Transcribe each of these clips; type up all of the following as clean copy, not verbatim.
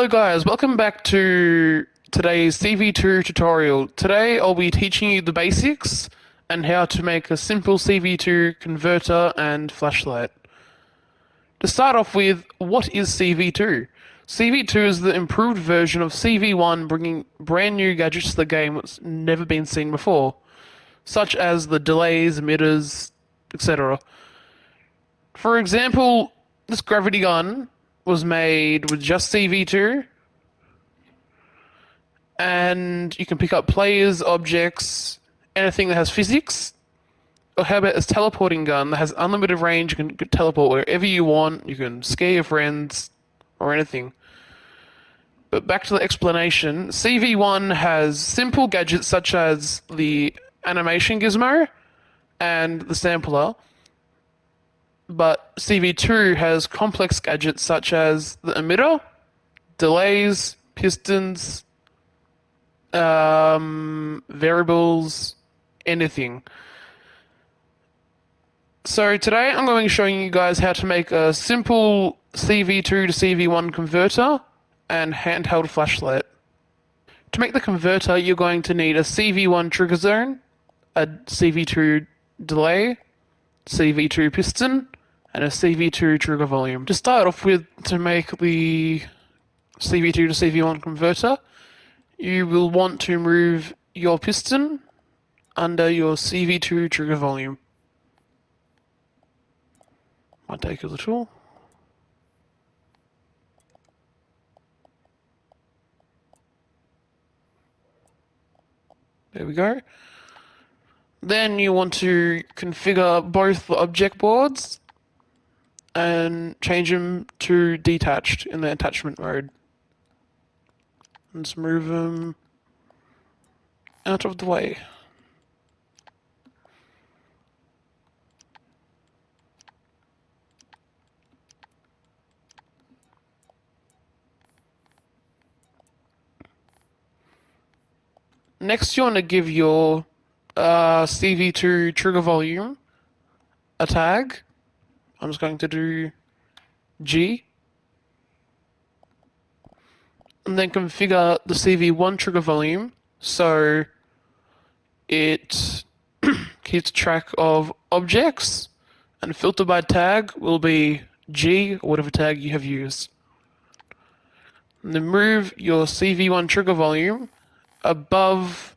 Hello guys, welcome back to today's Cv2 tutorial. Today I'll be teaching you the basics and how to make a simple Cv2 converter and flashlight. To start off with, what is Cv2? Cv2 is the improved version of Cv1, bringing brand new gadgets to the game that's never been seen before, such as the delays, emitters, etc. For example, this gravity gun was made with just Cv2, and you can pick up players, objects, anything that has physics. Or how about this teleporting gun that has unlimited range? You can teleport wherever you want, you can scare your friends, or anything. But back to the explanation, Cv1 has simple gadgets such as the animation gizmo and the sampler, but Cv2 has complex gadgets such as the emitter, delays, pistons, variables, anything. So today I'm going to be showing you guys how to make a simple Cv2 to Cv1 converter and handheld flashlight. To make the converter, you're going to need a Cv1 trigger zone, a Cv2 delay, Cv2 piston, and a Cv2 trigger volume. To start off with, to make the Cv2 to Cv1 converter, you will want to move your piston under your Cv2 trigger volume. Might take a little. There we go. Then you want to configure both the object boards and change them to detached in the attachment mode. Let's move them out of the way. Next, you want to give your Cv2 trigger volume a tag. I'm just going to do G. And then configure the Cv1 trigger volume so it keeps track of objects, and filter by tag will be G, or whatever tag you have used. And then move your Cv1 trigger volume above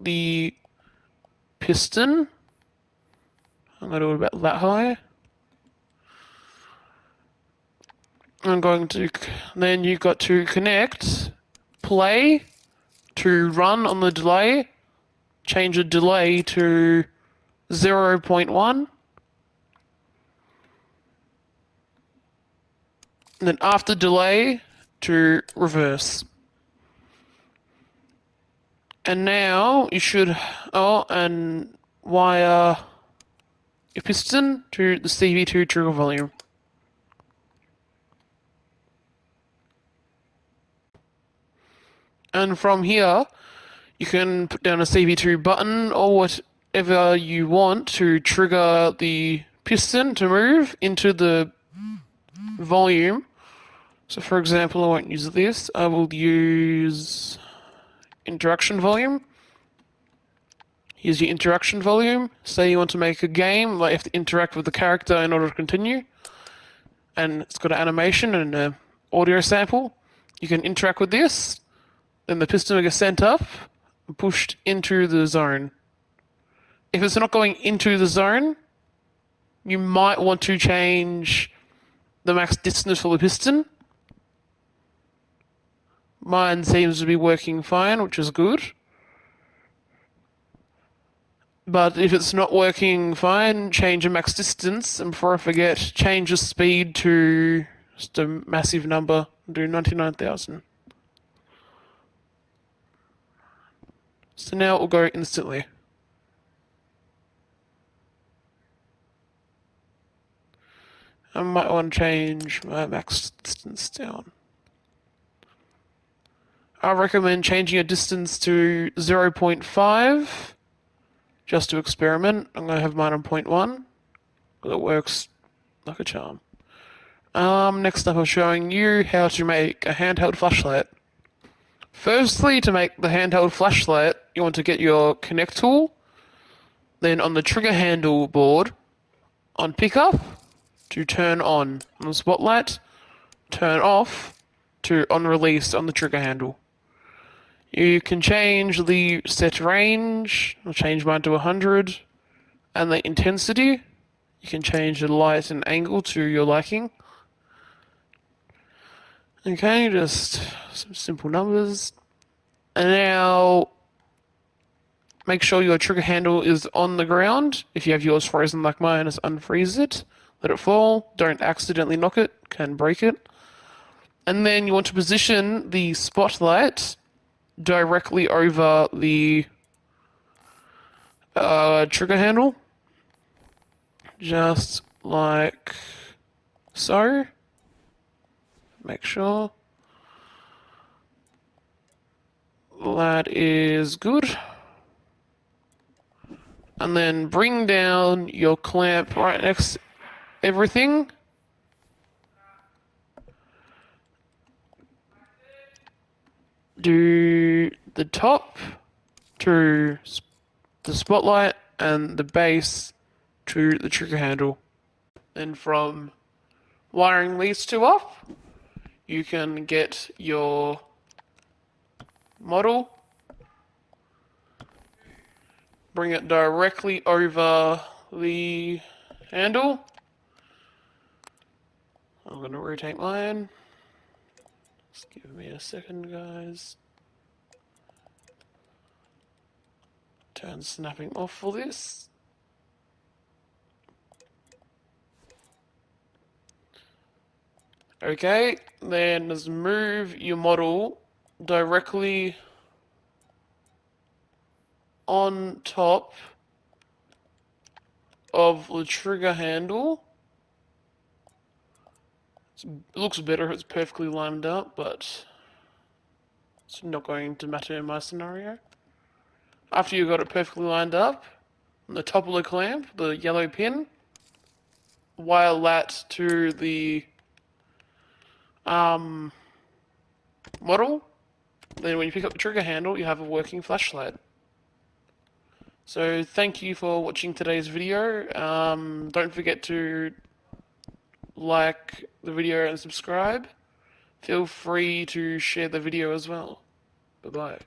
the piston. I'm going to do it about that high. Then you've got to connect play to run on the delay, change the delay to 0.1. And then after delay to reverse. And now you should, and wire your piston to the Cv2 trigger volume. And from here, you can put down a Cv2 button or whatever you want to trigger the piston to move into the volume. So for example, I won't use this. I will use interaction volume. Here's your interaction volume. Say you want to make a game, like you have to interact with the character in order to continue. And it's got an animation and an audio sample. You can interact with this. Then the piston will get sent up and pushed into the zone. If it's not going into the zone, you might want to change the max distance for the piston. Mine seems to be working fine, which is good. But if it's not working fine, change the max distance, and before I forget, change the speed to just a massive number, do 99,000. So now it will go instantly. I might want to change my max distance down. I recommend changing a distance to 0.5 just to experiment. I'm going to have mine on 0.1 because it works like a charm. Next up I'm showing you how to make a handheld flashlight. Firstly, to make the handheld flashlight, you want to get your connect tool, then on the trigger handle board, on pickup, to turn on the spotlight, turn off to on release on the trigger handle. You can change the set range, I'll change mine to 100, and the intensity. You can change the light and angle to your liking. Okay, just some simple numbers. And now make sure your trigger handle is on the ground. If you have yours frozen like mine, just unfreeze it. Let it fall. Don't accidentally knock it, can break it. And then you want to position the spotlight directly over the trigger handle. Just like so. Make sure that is good. And then bring down your clamp right next to everything. Do the top to the spotlight and the base to the trigger handle. Then from wiring these two up, you can get your model, bring it directly over the handle. I'm going to rotate mine. Just give me a second, guys. Turn snapping off for this. Okay, then just move your model directly on top of the trigger handle. It looks better if it's perfectly lined up, but it's not going to matter in my scenario. After you've got it perfectly lined up, on the top of the clamp, the yellow pin, wire that to the model. Then when you pick up the trigger handle, you have a working flashlight. So thank you for watching today's video. Don't forget to like the video and subscribe. Feel free to share the video as well. Bye-bye.